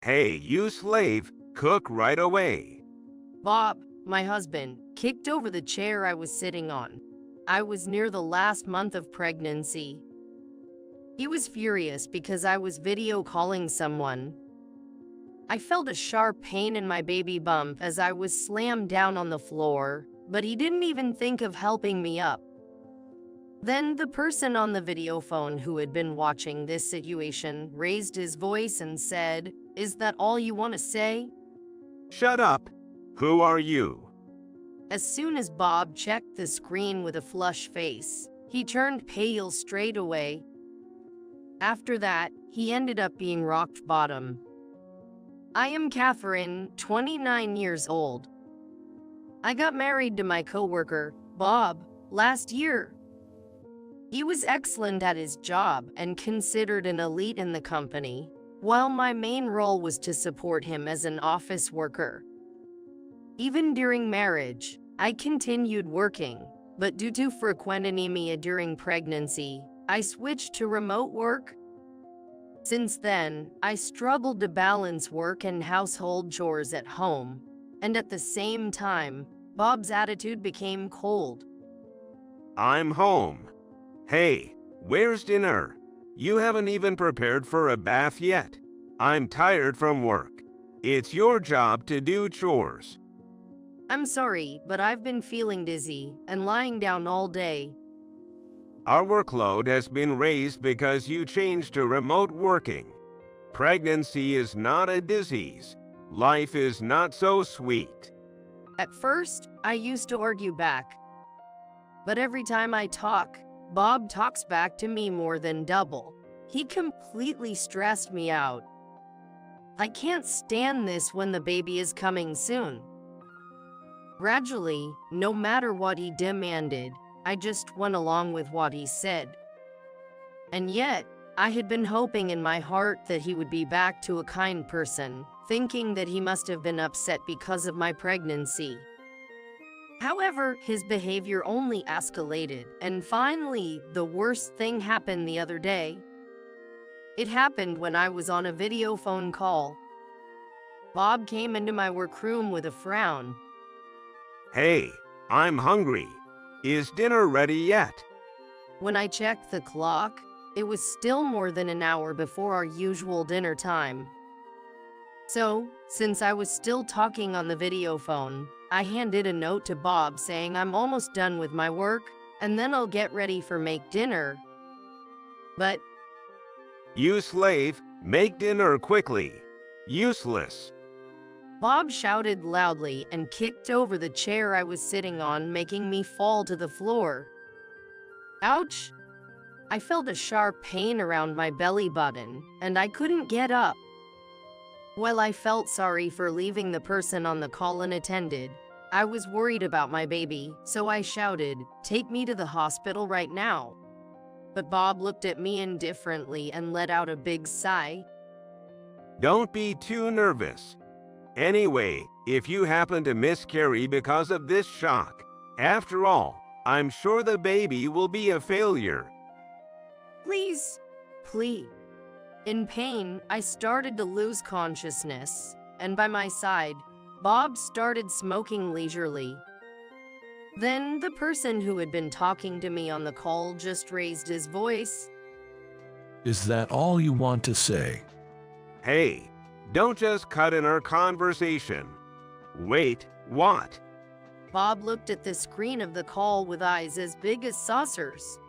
Hey, you slave, cook right away. Bob, my husband, kicked over the chair I was sitting on. I was near the last month of pregnancy. He was furious because I was video calling someone. I felt a sharp pain in my baby bump as I was slammed down on the floor, but he didn't even think of helping me up. Then the person on the video phone who had been watching this situation raised his voice and said, "Is that all you want to say?" Shut up. Who are you? As soon as Bob checked the screen with a flush face, he turned pale straight away. After that, he ended up being rock bottom. I am Catherine, 29 years old. I got married to my coworker, Bob, last year. He was excellent at his job and considered an elite in the company, while my main role was to support him as an office worker. Even during marriage, I continued working, but due to frequent anemia during pregnancy, I switched to remote work. Since then, I struggled to balance work and household chores at home, and at the same time, Bob's attitude became cold. I'm home. Hey, where's dinner? You haven't even prepared for a bath yet. I'm tired from work. It's your job to do chores. I'm sorry, but I've been feeling dizzy and lying down all day. Our workload has been raised because you changed to remote working. Pregnancy is not a disease. Life is not so sweet. At first, I used to argue back. But every time I talk, Bob talks back to me more than double. He completely stressed me out. I can't stand this when the baby is coming soon. Gradually, no matter what he demanded, I just went along with what he said. And yet, I had been hoping in my heart that he would be back to a kind person, thinking that he must have been upset because of my pregnancy. However, his behavior only escalated, and finally, the worst thing happened the other day. It happened when I was on a video phone call. Bob came into my workroom with a frown. Hey, I'm hungry. Is dinner ready yet? When I checked the clock, it was still more than an hour before our usual dinner time. So, since I was still talking on the video phone, I handed a note to Bob saying I'm almost done with my work, and then I'll get ready for make dinner. But You slave, make dinner quickly. Useless. Bob shouted loudly and kicked over the chair I was sitting on, making me fall to the floor. Ouch! I felt a sharp pain around my belly button, and I couldn't get up. While I felt sorry for leaving the person on the call unattended, I was worried about my baby, so I shouted, "Take me to the hospital right now." But Bob looked at me indifferently and let out a big sigh. Don't be too nervous. Anyway, if you happen to miscarry because of this shock, after all, I'm sure the baby will be a failure. Please. In pain, I started to lose consciousness, and by my side, Bob started smoking leisurely. Then the person who had been talking to me on the call just raised his voice. Is that all you want to say? Hey, don't just cut in our conversation. Wait, what? Bob looked at the screen of the call with eyes as big as saucers.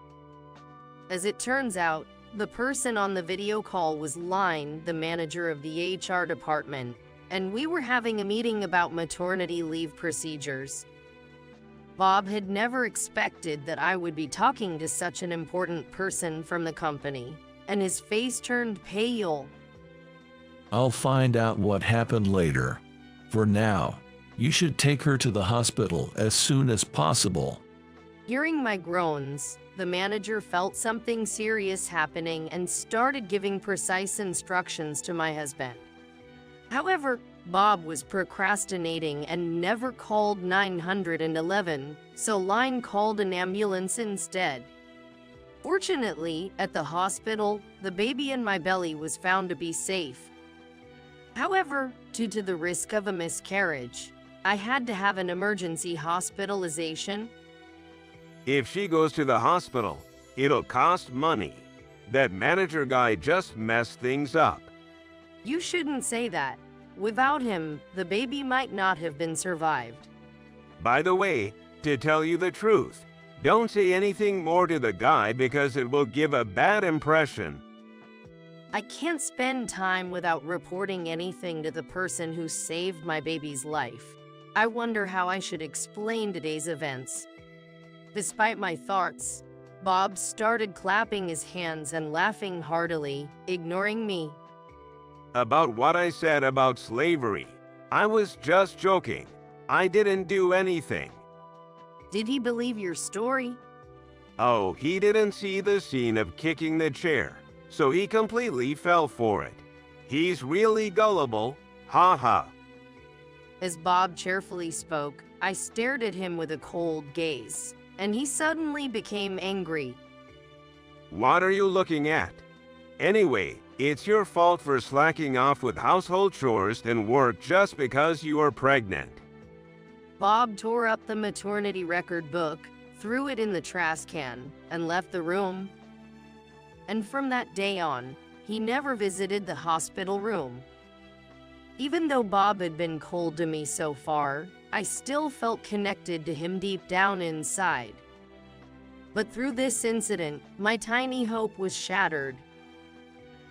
As it turns out, the person on the video call was Line, the manager of the HR department, and we were having a meeting about maternity leave procedures. Bob had never expected that I would be talking to such an important person from the company, and his face turned pale. I'll find out what happened later. For now, you should take her to the hospital as soon as possible. Hearing my groans, the manager felt something serious happening and started giving precise instructions to my husband. However, Bob was procrastinating and never called 911, so Line called an ambulance instead. Fortunately, at the hospital, the baby in my belly was found to be safe. However, due to the risk of a miscarriage, I had to have an emergency hospitalization. If she goes to the hospital, it'll cost money. That manager guy just messed things up. You shouldn't say that. Without him, the baby might not have been survived. By the way, to tell you the truth, don't say anything more to the guy because it will give a bad impression. I can't spend time without reporting anything to the person who saved my baby's life. I wonder how I should explain today's events. Despite my thoughts, Bob started clapping his hands and laughing heartily, ignoring me. About what I said about slavery, I was just joking. I didn't do anything. Did he believe your story? Oh, he didn't see the scene of kicking the chair, so he completely fell for it. He's really gullible, haha. As Bob cheerfully spoke, I stared at him with a cold gaze, and he suddenly became angry. What are you looking at? Anyway, it's your fault for slacking off with household chores and work just because you are pregnant. Bob tore up the maternity record book, threw it in the trash can, and left the room. And from that day on, he never visited the hospital room. Even though Bob had been cold to me so far, I still felt connected to him deep down inside. But through this incident, my tiny hope was shattered.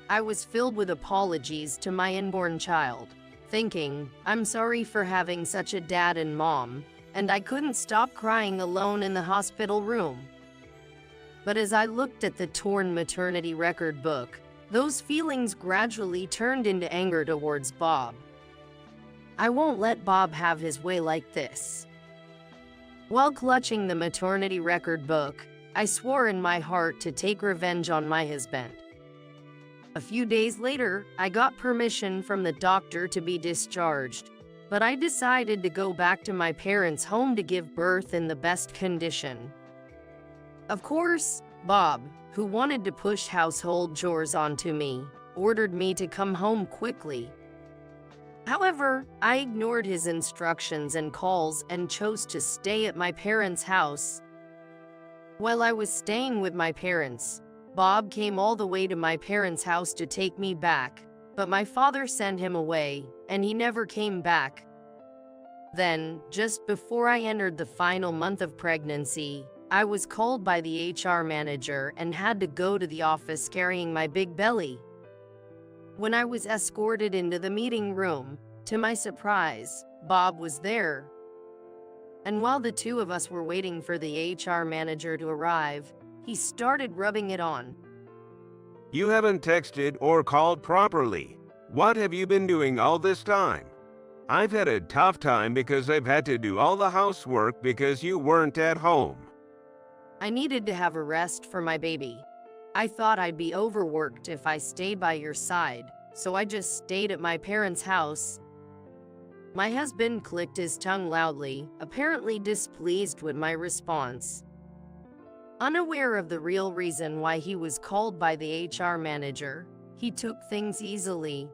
I was filled with apologies to my unborn child, thinking, I'm sorry for having such a dad and mom, and I couldn't stop crying alone in the hospital room. But as I looked at the torn maternity record book, those feelings gradually turned into anger towards Bob. I won't let Bob have his way like this. While clutching the maternity record book, I swore in my heart to take revenge on my husband. A few days later, I got permission from the doctor to be discharged, but I decided to go back to my parents' home to give birth in the best condition. Of course, Bob, who wanted to push household chores onto me, ordered me to come home quickly. However, I ignored his instructions and calls and chose to stay at my parents' house. While I was staying with my parents, Bob came all the way to my parents' house to take me back, but my father sent him away, and he never came back. Then, just before I entered the final month of pregnancy, I was called by the HR manager and had to go to the office carrying my big belly. When I was escorted into the meeting room, to my surprise, Bob was there. And while the two of us were waiting for the HR manager to arrive, he started rubbing it on. You haven't texted or called properly. What have you been doing all this time? I've had a tough time because I've had to do all the housework because you weren't at home. I needed to have a rest for my baby. I thought I'd be overworked if I stayed by your side, so I just stayed at my parents' house. My husband clicked his tongue loudly, apparently displeased with my response. Unaware of the real reason why he was called by the HR manager, he took things easily.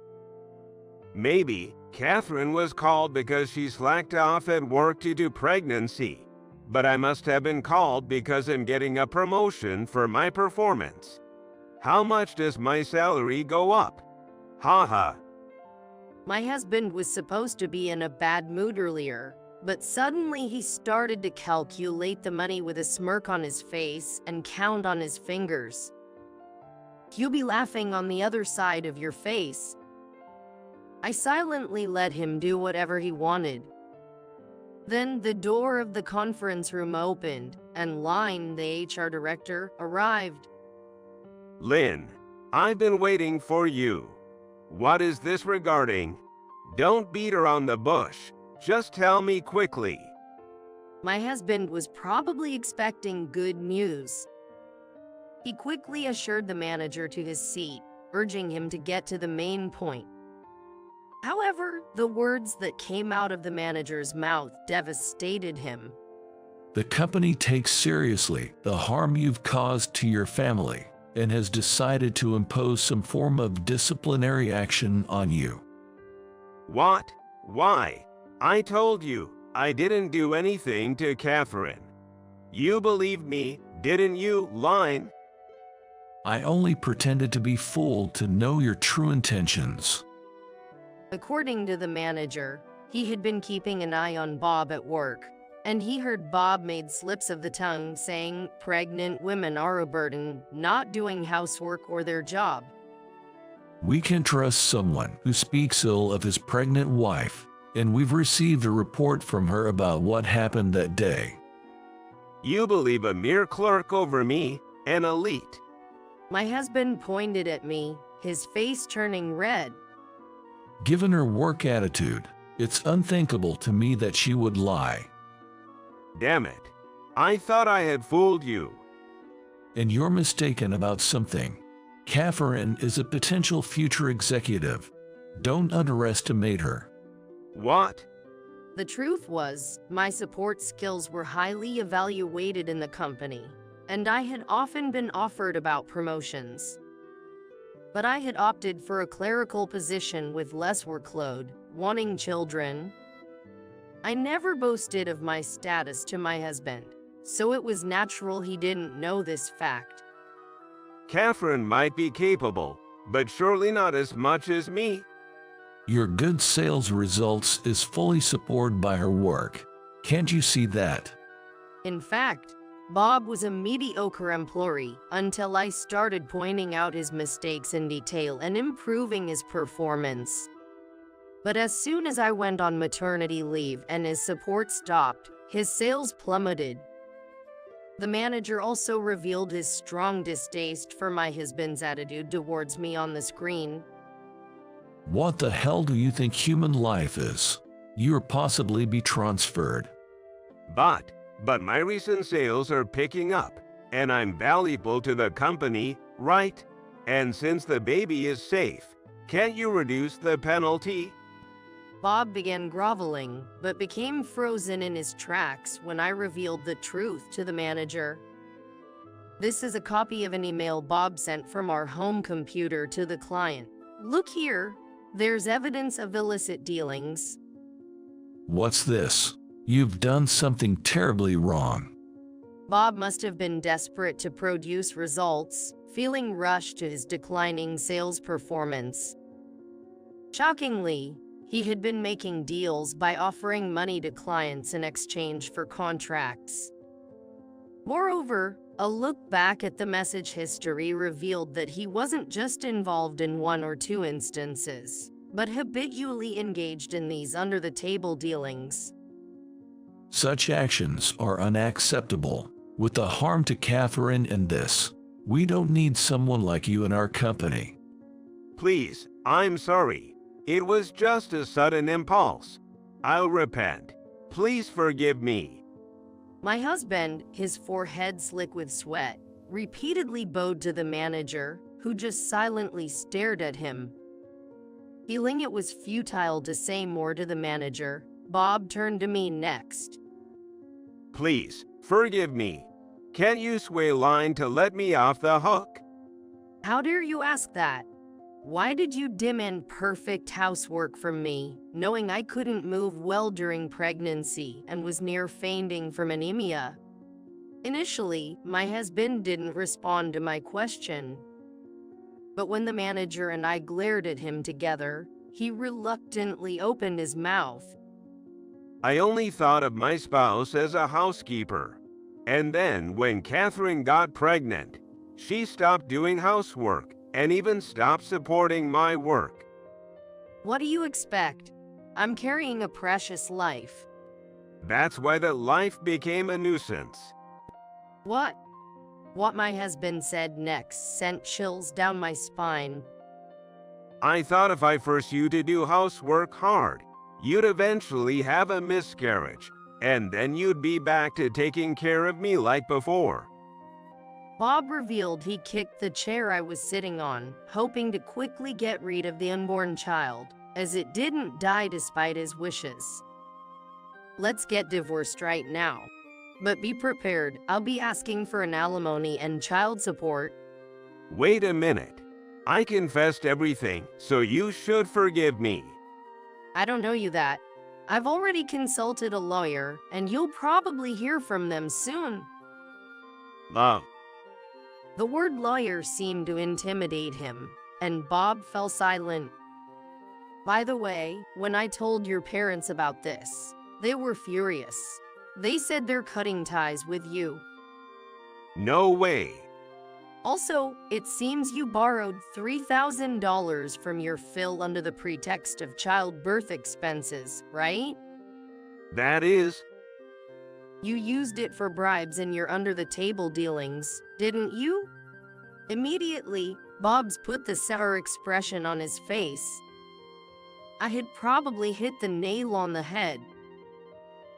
Maybe Catherine was called because she slacked off at work due to pregnancy. But I must have been called because I'm getting a promotion for my performance. How much does my salary go up? Haha. My husband was supposed to be in a bad mood earlier, but suddenly he started to calculate the money with a smirk on his face and count on his fingers. You'll be laughing on the other side of your face. I silently let him do whatever he wanted. Then the door of the conference room opened, and Line, the HR director, arrived. Lynn, I've been waiting for you. What is this regarding? Don't beat around the bush. Just tell me quickly. My husband was probably expecting good news. He quickly assured the manager to his seat, urging him to get to the main point. However, the words that came out of the manager's mouth devastated him. The company takes seriously the harm you've caused to your family and has decided to impose some form of disciplinary action on you. What? Why? I told you I didn't do anything to Catherine. You believed me, didn't you, Line? I only pretended to be fooled to know your true intentions. According to the manager, he had been keeping an eye on Bob at work, and he heard Bob made slips of the tongue saying pregnant women are a burden, not doing housework or their job. We can trust someone who speaks ill of his pregnant wife, and we've received a report from her about what happened that day. You believe a mere clerk over me, an elite. My husband pointed at me, his face turning red. Given her work attitude, it's unthinkable to me that she would lie. Damn it. I thought I had fooled you. And you're mistaken about something. Catherine is a potential future executive. Don't underestimate her. What? The truth was, my support skills were highly evaluated in the company, and I had often been offered about promotions. But I had opted for a clerical position with less workload, wanting children. I never boasted of my status to my husband, so it was natural he didn't know this fact. Catherine might be capable, but surely not as much as me. Your good sales results is fully supported by her work. Can't you see that? In fact, Bob was a mediocre employee until I started pointing out his mistakes in detail and improving his performance. But as soon as I went on maternity leave and his support stopped, his sales plummeted. The manager also revealed his strong distaste for my husband's attitude towards me on the screen. What the hell do you think human life is? You'll possibly be transferred. But my recent sales are picking up, and I'm valuable to the company, right? And since the baby is safe, can't you reduce the penalty? Bob began groveling, but became frozen in his tracks when I revealed the truth to the manager. This is a copy of an email Bob sent from our home computer to the client. Look here, there's evidence of illicit dealings. What's this? You've done something terribly wrong. Bob must have been desperate to produce results, feeling rushed to his declining sales performance. Shockingly, he had been making deals by offering money to clients in exchange for contracts. Moreover, a look back at the message history revealed that he wasn't just involved in one or two instances, but habitually engaged in these under-the-table dealings. Such actions are unacceptable. With the harm to Catherine in this, we don't need someone like you in our company. Please, I'm sorry. It was just a sudden impulse. I'll repent. Please forgive me. My husband, his forehead slick with sweat, repeatedly bowed to the manager, who just silently stared at him. Feeling it was futile to say more to the manager, Bob turned to me next. Please, forgive me. Can't you sway Line to let me off the hook? How dare you ask that? Why did you demand perfect housework from me, knowing I couldn't move well during pregnancy and was near fainting from anemia? Initially, my husband didn't respond to my question. But when the manager and I glared at him together, he reluctantly opened his mouth. I only thought of my spouse as a housekeeper. And then when Catherine got pregnant, she stopped doing housework and even stopped supporting my work. What do you expect? I'm carrying a precious life. That's why the life became a nuisance. What? What my husband said next sent chills down my spine. I thought if I forced you to do housework hard, you'd eventually have a miscarriage, and then you'd be back to taking care of me like before. Bob revealed he kicked the chair I was sitting on, hoping to quickly get rid of the unborn child, as it didn't die despite his wishes. Let's get divorced right now. But be prepared, I'll be asking for an alimony and child support. Wait a minute. I confessed everything, so you should forgive me. I don't know you that. I've already consulted a lawyer, and you'll probably hear from them soon. Love. The word lawyer seemed to intimidate him, and Bob fell silent. By the way, when I told your parents about this, they were furious. They said they're cutting ties with you. No way. Also, it seems you borrowed $3,000 from your Phil under the pretext of childbirth expenses, right? That is. You used it for bribes in your under-the-table dealings, didn't you? Immediately, Bob's put the sour expression on his face. I had probably hit the nail on the head.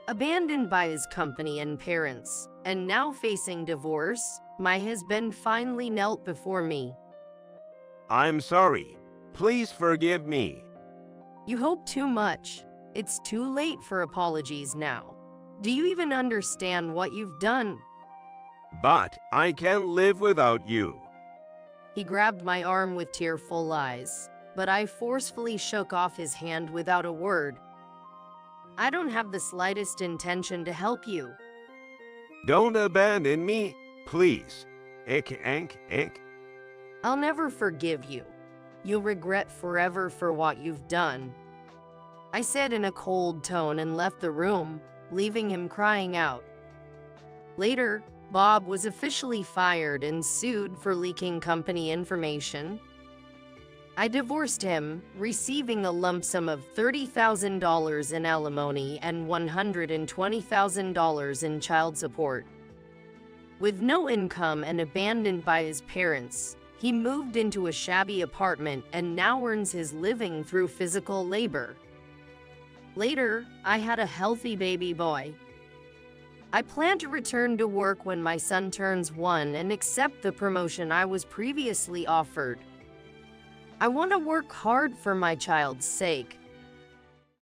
Abandoned by his company and parents, and now facing divorce, my husband finally knelt before me. I'm sorry. Please forgive me. You hope too much. It's too late for apologies now. Do you even understand what you've done? But I can't live without you. He grabbed my arm with tearful eyes, but I forcefully shook off his hand without a word. I don't have the slightest intention to help you. Don't abandon me, please. Ick. I'll never forgive you. You'll regret forever for what you've done. I said in a cold tone and left the room, leaving him crying out. Later, Bob was officially fired and sued for leaking company information. I divorced him, receiving a lump sum of $30,000 in alimony and $120,000 in child support. With no income and abandoned by his parents, he moved into a shabby apartment and now earns his living through physical labor. Later, I had a healthy baby boy. I plan to return to work when my son turns 1 and accept the promotion I was previously offered. I want to work hard for my child's sake,